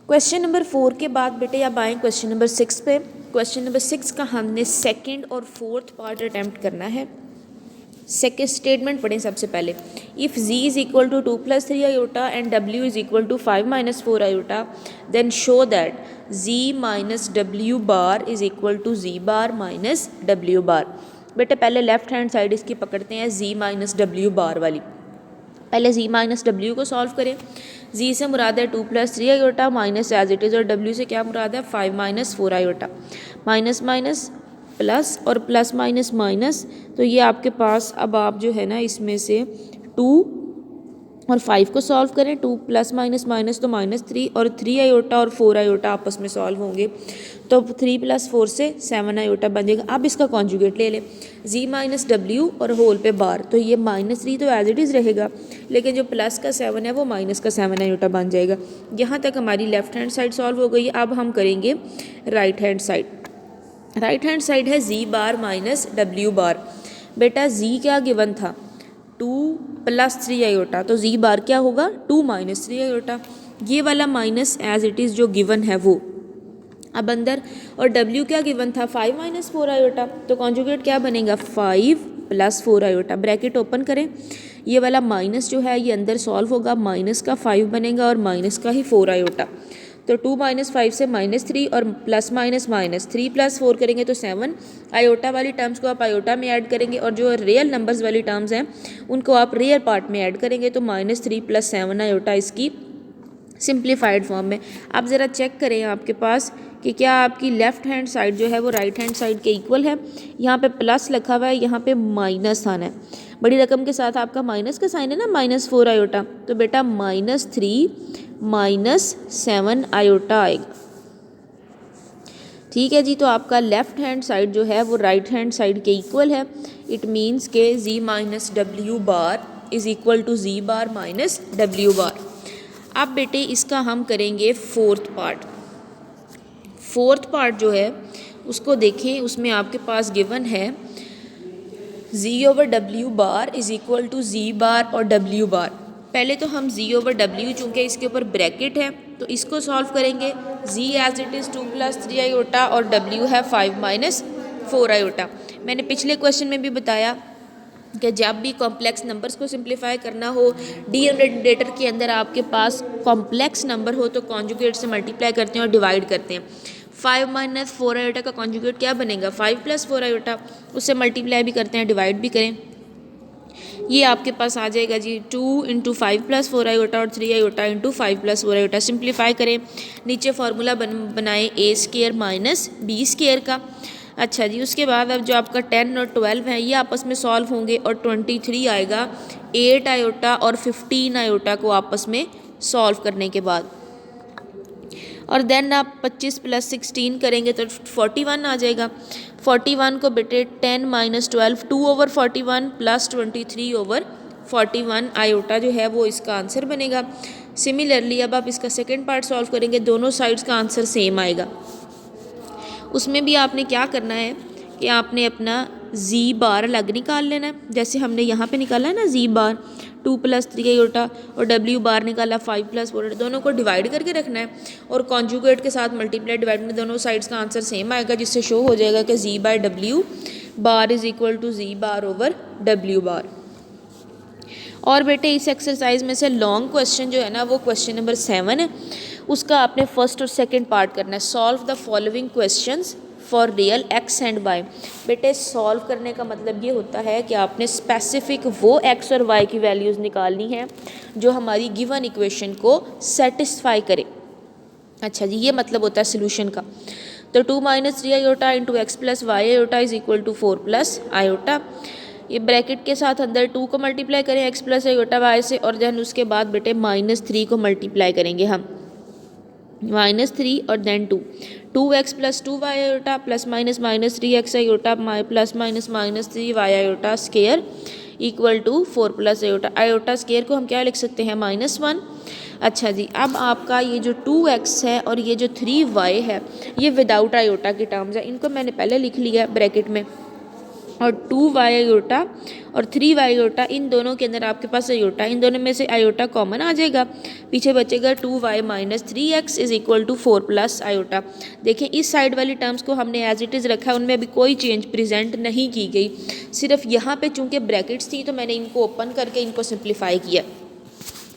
Question number 4 के बाद बेटे अब आए क्वेश्चन नंबर 6 पे। क्वेश्चन नंबर 6 का हमने सेकंड और फोर्थ पार्ट अटैम्प्ट करना है। सेकेंड स्टेटमेंट पढ़ें सबसे पहले। If z is equal to 2+3 iota and w is equal to 5-4 iota then show that z minus डब्ल्यू bar is equal to z bar minus डब्ल्यू बार। बेटे पहले लेफ्ट हैंड साइड इसकी पकड़ते हैं z माइनस डब्ल्यू बार वाली। पहले z माइनस डब्ल्यू को सॉल्व करें। z से मुराद है 2+3 iota minus as it is, और w से क्या मुराद है 5-4 आयोटा। माइनस माइनस प्लस और प्लस माइनस माइनस, तो ये आपके पास अब आप जो है ना इसमें से 2 और 5 को सॉल्व करें। 2 प्लस माइनस माइनस तो -3 और 3 आयोटा और 4 आयोटा आपस में सॉल्व होंगे, तो 3 + 4 से 7 आयोटा बन जाएगा। अब इसका कॉन्जुगेट ले लें, z माइनस डब्ल्यू और होल पे बार, तो ये -3 तो एज इट इज़ रहेगा, लेकिन जो प्लस का 7 है वो माइनस का 7 आयोटा बन जाएगा। यहाँ तक हमारी लेफ्ट हैंड साइड सॉल्व हो गई। अब हम करेंगे right hand side. Right hand side है z बार माइनस डब्ल्यू बार। बेटा z क्या गिवन था 2+3 आयोटा, तो z बार क्या होगा 2 - 3 आयोटा। ये वाला माइनस एज इट इज़ जो गिवन है वो अब अंदर, और w क्या गिवन था 5-4 आयोटा, तो कॉन्जुगेट क्या बनेगा 5 + 4 आयोटा। ब्रैकेट ओपन करें, ये वाला माइनस जो है ये अंदर सॉल्व होगा, माइनस का 5 बनेगा और माइनस का ही 4 आयोटा, तो 2 - 5 से -3 और प्लस माइनस माइनस 3 + 4 करेंगे तो 7। आयोटा वाली टर्म्स को आप आयोटा में ऐड करेंगे और जो रियल नंबर्स वाली टर्म्स हैं उनको आप रियल पार्ट में ऐड करेंगे, तो -3 + 7 आयोटा इसकी सिंप्लीफाइड फॉर्म में। आप ज़रा चेक करें आपके पास कि क्या आपकी लेफ़्ट हैंड साइड जो है वो राइट हैंड साइड के इक्वल है। यहाँ पे प्लस लिखा हुआ है, यहाँ पे माइनस आना है, बड़ी रकम के साथ आपका माइनस का साइन है ना -4 आयोटा, तो बेटा -3 - 7 आयोटा आएगा। ठीक है जी, तो आपका लेफ़्ट हैंड साइड जो है वो राइट हैंड साइड के इक्वल है। इट मीन्स के z माइनस डब्ल्यू bar is equal to z bar minus डब्ल्यू बार। अब बेटे इसका हम करेंगे फोर्थ पार्ट। फोर्थ पार्ट जो है उसको देखें, उसमें आपके पास गिवन है z/w bar is equal to z bar और w बार। पहले तो हम z/w, चूँकि इसके ऊपर ब्रैकेट है तो इसको सॉल्व करेंगे। z as it is 2+3 iota और w है 5 - 4 आयोटा। मैंने पिछले क्वेश्चन में भी बताया कि जब भी कॉम्प्लेक्स नंबर्स को सिंप्लीफाई करना हो, डिनोमिनेटर के अंदर आपके पास कॉम्प्लेक्स नंबर हो तो कॉन्जुगेट से मल्टीप्लाई करते हैं और डिवाइड करते हैं। 5 - 4 आयोटा का कॉन्जुगेट क्या बनेगा 5 + 4 आयोटा, उससे मल्टीप्लाई भी करते हैं डिवाइड भी करें, ये आपके पास आ जाएगा जी 2 × 5 + 4 आयोटा और 3 आयोटा × 5 + 4 आयोटा। सिंप्लीफाई करें, नीचे फार्मूला बनाएं a² - b² का। अच्छा जी, उसके बाद अब जो आपका 10 और 12 है ये आपस में सॉल्व होंगे और 23 आएगा 8 आयोटा और 15 आयोटा को आपस में सॉल्व करने के बाद, और देन आप 25 + 16 करेंगे तो 41 आ जाएगा। 41 को बेटे 10 - 12 2/41 + 23/41 आयोटा जो है वो इसका आंसर बनेगा। सिमिलरली अब आप इसका सेकंड पार्ट सॉल्व करेंगे, दोनों साइड्स का आंसर सेम आएगा। उसमें भी आपने क्या करना है कि आपने अपना z बार अलग निकाल लेना है, जैसे हमने यहाँ पे निकाला है ना z बार 2+3 आयोटा और w बार निकाला 5 + 4, दोनों को डिवाइड करके रखना है और कॉन्जुगेट के साथ मल्टीप्लाई डिवाइड में दोनों साइड्स का आंसर सेम आएगा, जिससे शो हो जाएगा कि z/w bar is equal to z बार/w बार। और बेटे इस एक्सरसाइज में से लॉन्ग क्वेश्चन जो है ना वो क्वेश्चन नंबर 7 है, उसका आपने फर्स्ट और सेकंड पार्ट करना है। Solve the following questions for real x and y। बेटे सॉल्व करने का मतलब ये होता है कि आपने स्पेसिफिक वो x और y की वैल्यूज़ निकालनी है जो हमारी गिवन इक्वेशन को सेटिस्फाई करे। अच्छा जी, ये मतलब होता है सोल्यूशन का। तो 2 - 3 iota × x + y iota is equal to 4 + iota. ये ब्रैकेट के साथ अंदर 2 को मल्टीप्लाई करें x + आयोटा y से, और देन उसके बाद बेटे -3 को मल्टीप्लाई करेंगे हम, -3 और then 2x + 2y iota plus minus -3x iota plus minus -3y iota square equal to 4 + iota. Iota square को हम क्या लिख सकते हैं -1। अच्छा जी, अब आपका ये जो 2x है और ये जो 3y है ये विदाउट आयोटा की टर्म्स है, इनको मैंने पहले लिख लिया ब्रैकेट में। और 2y आयोटा और 3y आयोटा, इन दोनों के अंदर आपके पास आयोटा, इन दोनों में से आयोटा कॉमन आ जाएगा, पीछे बचेगा 2y minus 3x is equal to 4 plus iota. देखें इस साइड वाली टर्म्स को हमने एज इट इज़ रखा है, उनमें अभी कोई चेंज प्रेजेंट नहीं की गई, सिर्फ यहाँ पे चूँकि ब्रैकेट्स थी तो मैंने इनको ओपन करके इनको सिंप्लीफाई किया।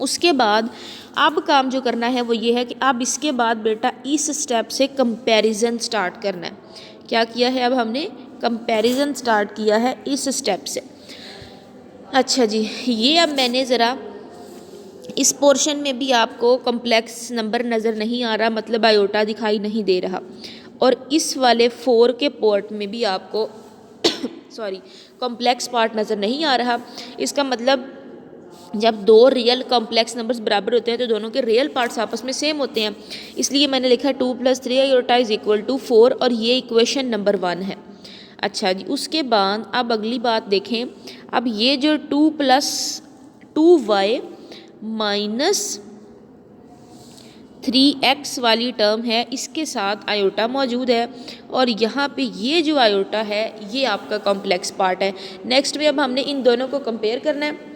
उसके बाद अब काम जो करना है वो ये है कि अब इसके बाद बेटा इस स्टेप से कंपैरिजन स्टार्ट करना है। क्या किया है, अब हमने कंपैरिजन स्टार्ट किया है इस स्टेप से। अच्छा जी, ये अब मैंने ज़रा इस पोर्शन में भी आपको कॉम्प्लेक्स नंबर नज़र नहीं आ रहा, मतलब आयोटा दिखाई नहीं दे रहा, और इस वाले 4 के पार्ट में भी आपको सॉरी कॉम्प्लेक्स पार्ट नज़र नहीं आ रहा। इसका मतलब जब दो रियल कॉम्प्लेक्स नंबर्स बराबर होते हैं तो दोनों के रियल पार्ट्स आपस में सेम होते हैं, इसलिए मैंने लिखा 2 + 3 आयोटा इज इक्वल टू 4, और ये इक्वेशन नंबर 1 है। अच्छा जी, उसके बाद अब अगली बात देखें, अब ये जो 2 + 2y माइनस 3x वाली टर्म है, इसके साथ आयोटा मौजूद है, और यहाँ पे ये जो आयोटा है ये आपका कॉम्प्लेक्स पार्ट है। नेक्स्ट में अब हमने इन दोनों को कंपेयर करना है,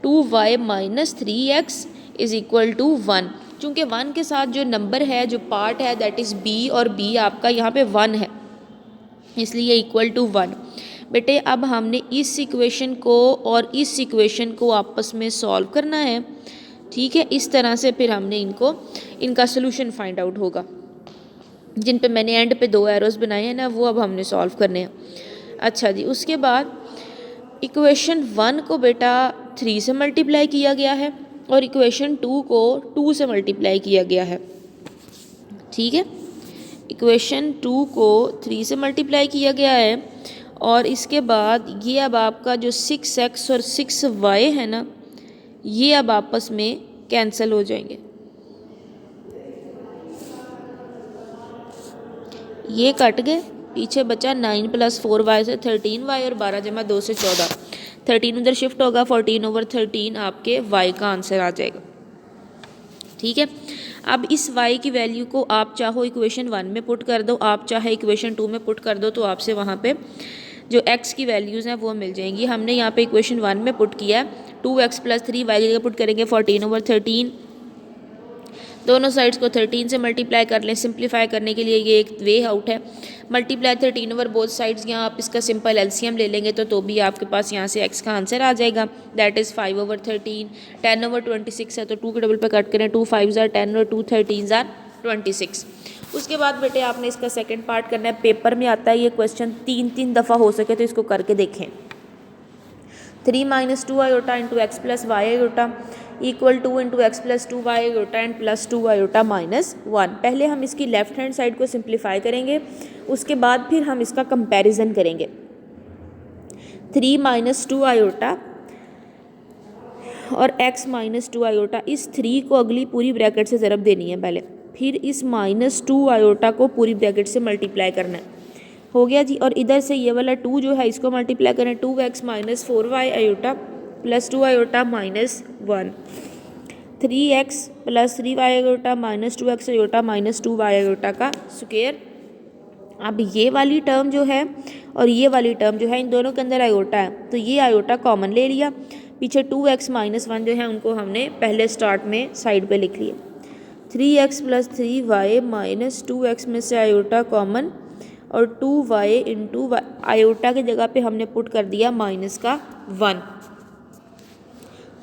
2y minus 3x is equal to 1, चूँकि 1 के साथ जो नंबर है, जो पार्ट है दैट इज़ b, और b आपका यहाँ पे 1 है, इसलिए इक्वल टू 1। बेटे अब हमने इस इक्वेशन को और इस इक्वेशन को आपस में सॉल्व करना है, ठीक है। इस तरह से फिर हमने इनका सोल्यूशन फाइंड आउट होगा, जिन पे मैंने एंड पे 2 एरोस बनाए हैं ना, वो अब हमने सॉल्व करने हैं। अच्छा जी, उसके बाद इक्वेशन 1 को बेटा 3 से मल्टीप्लाई किया गया है, और इक्वेशन 2 को 2 से मल्टीप्लाई किया गया है, ठीक है। इक्वेशन 2 को 3 से मल्टीप्लाई किया गया है, और इसके बाद ये अब आपका जो 6x और 6y है ना, ये अब आपस में कैंसिल हो जाएंगे, ये कट गए, पीछे बचा 9 + 4y से 13y, और 12 + 2 से 14, 13 उधर शिफ्ट होगा, 14/13 आपके y का आंसर आ जाएगा, ठीक है। अब इस y की वैल्यू को आप चाहो इक्वेशन 1 में पुट कर दो, आप चाहे इक्वेशन 2 में पुट कर दो, तो आपसे वहाँ पे जो x की वैल्यूज़ हैं वो मिल जाएंगी। हमने यहाँ पे इक्वेशन 1 में पुट किया है, 2x + 3y की जगह पुट करेंगे 14/13, दोनों साइड्स को 13 से मल्टीप्लाई कर लें, सिंप्लीफाई करने के लिए ये एक वे आउट है। मल्टीप्लाई 13 बोथ साइड्स, यहाँ आप इसका सिंपल एलसीएम ले लेंगे तो भी आपके पास यहाँ से x का आंसर आ जाएगा, दैट इज़ 5/13। 10/26 है तो 2 के डबल पे कट करें, 2 5s are 10 और 2 13s are 26। उसके बाद बेटे आपने इसका सेकेंड पार्ट करना है, पेपर में आता है ये क्वेश्चन 3 दफ़ा हो सके तो इसको करके देखें। 3 - 2 iota into x + y iota equal 2 into x + 2y iota and +2 iota -1। पहले हम इसकी लेफ्ट हैंड साइड को सिंप्लीफाई करेंगे, उसके बाद फिर हम इसका कंपैरिजन करेंगे। 3 - 2 आयोटा और x - 2 आयोटा, इस 3 को अगली पूरी ब्रैकेट से ज़रब देनी है पहले, फिर इस -2 आयोटा को पूरी ब्रैकेट से मल्टीप्लाई करना है, हो गया जी। और इधर से ये वाला 2 जो है इसको मल्टीप्लाई करें, 2x - 4y iota +2 iota -1, 3x + 3y iota -2x iota -2y iota का स्क्वायर। अब ये वाली टर्म जो है और ये वाली टर्म जो है, इन दोनों के अंदर आयोटा है तो ये आयोटा कॉमन ले लिया, पीछे 2x - 1 जो है उनको हमने पहले स्टार्ट में साइड पे लिख लिया। 3x + 3y -2x में से आयोटा कॉमन, और 2y इंटू आयोटा की जगह पे हमने पुट कर दिया -1।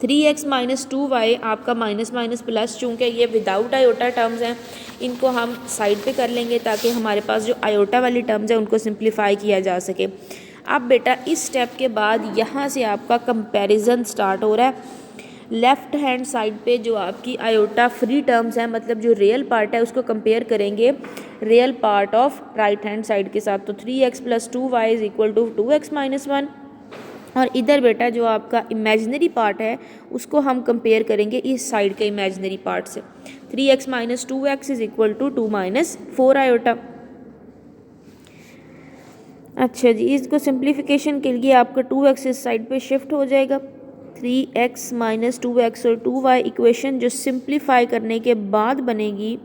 3x - 2y आपका माइनस प्लस, चूँकि ये विदाउट आयोटा टर्म्स हैं इनको हम साइड पे कर लेंगे ताकि हमारे पास जो आयोटा वाली टर्म्स हैं उनको सिंप्लीफाई किया जा सके। अब बेटा इस स्टेप के बाद यहाँ से आपका कंपैरिजन स्टार्ट हो रहा है। लेफ़्ट हैंड साइड पे जो आपकी आयोटा फ्री टर्म्स हैं, मतलब जो रियल पार्ट है, उसको कंपेयर करेंगे real part of right hand side के साथ, तो 3x + 2y is equal to 2x - 1, और इधर बेटा जो आपका इमेजिनरी पार्ट है उसको हम कंपेयर करेंगे इस साइड के इमेजिनरी पार्ट से। 3x - 2x is equal to 2 - 4 iota. अच्छा जी, इसको सिंप्लीफिकेशन के लिए आपका 2x इस साइड पे शिफ्ट हो जाएगा, 3x - 2x और 2y इक्वेशन जो सिंप्लीफाई करने के बाद बनेगी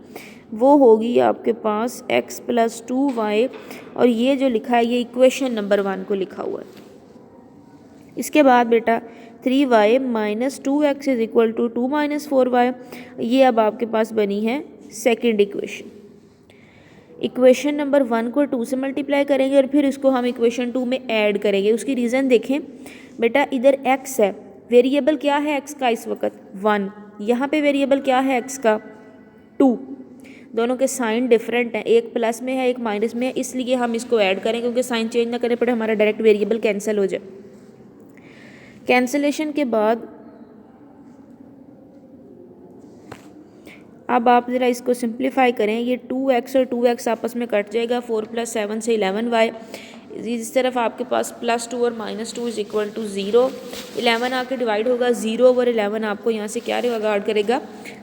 वो होगी आपके पास x + 2y, और ये जो लिखा है ये इक्वेशन नंबर 1 को लिखा हुआ है। इसके बाद बेटा 3y minus 2x is equal to 2 minus 4y, ये अब आपके पास बनी है सेकेंड इक्वेशन। इक्वेशन नंबर 1 को 2 से मल्टीप्लाई करेंगे और फिर इसको हम इक्वेशन 2 में ऐड करेंगे। उसकी रीज़न देखें बेटा, इधर x है, वेरिएबल क्या है x का इस वक्त 1, यहाँ पे वेरिएबल क्या है x का 2, दोनों के साइन डिफरेंट हैं, एक प्लस में है एक माइनस में है, इसलिए हम इसको ऐड करें क्योंकि साइन चेंज ना करने पड़े, हमारा डायरेक्ट वेरिएबल कैंसिल हो जाए। कैंसिलेशन के बाद अब आप ज़रा इसको सिंप्लीफाई करें, ये 2x और 2x आपस में कट जाएगा, 4 + 7 से 11y, इस तरफ आपके पास +2 और -2 इज इक्वल टू 0, 11 आके डिवाइड होगा, 0/11 आपको यहाँ से क्या रिगार्ड करेगा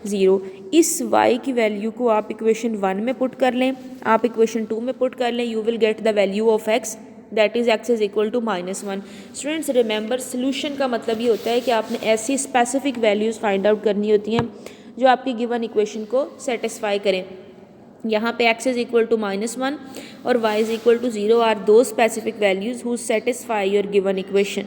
0। इस y की वैल्यू को आप इक्वेशन 1 में पुट कर लें, आप इक्वेशन 2 में पुट कर लें, you will get the value of x, that is x is equal to -1। Students remember, solution का मतलब ये होता है कि आपने ऐसी स्पेसिफिक वैल्यूज़ फाइंड आउट करनी होती हैं जो आपकी गिवन इक्वेशन को सेटिस्फाई करें। यहाँ पे x इज इक्वल टू -1 और y is equal to 0 are दो specific values who satisfy your given equation.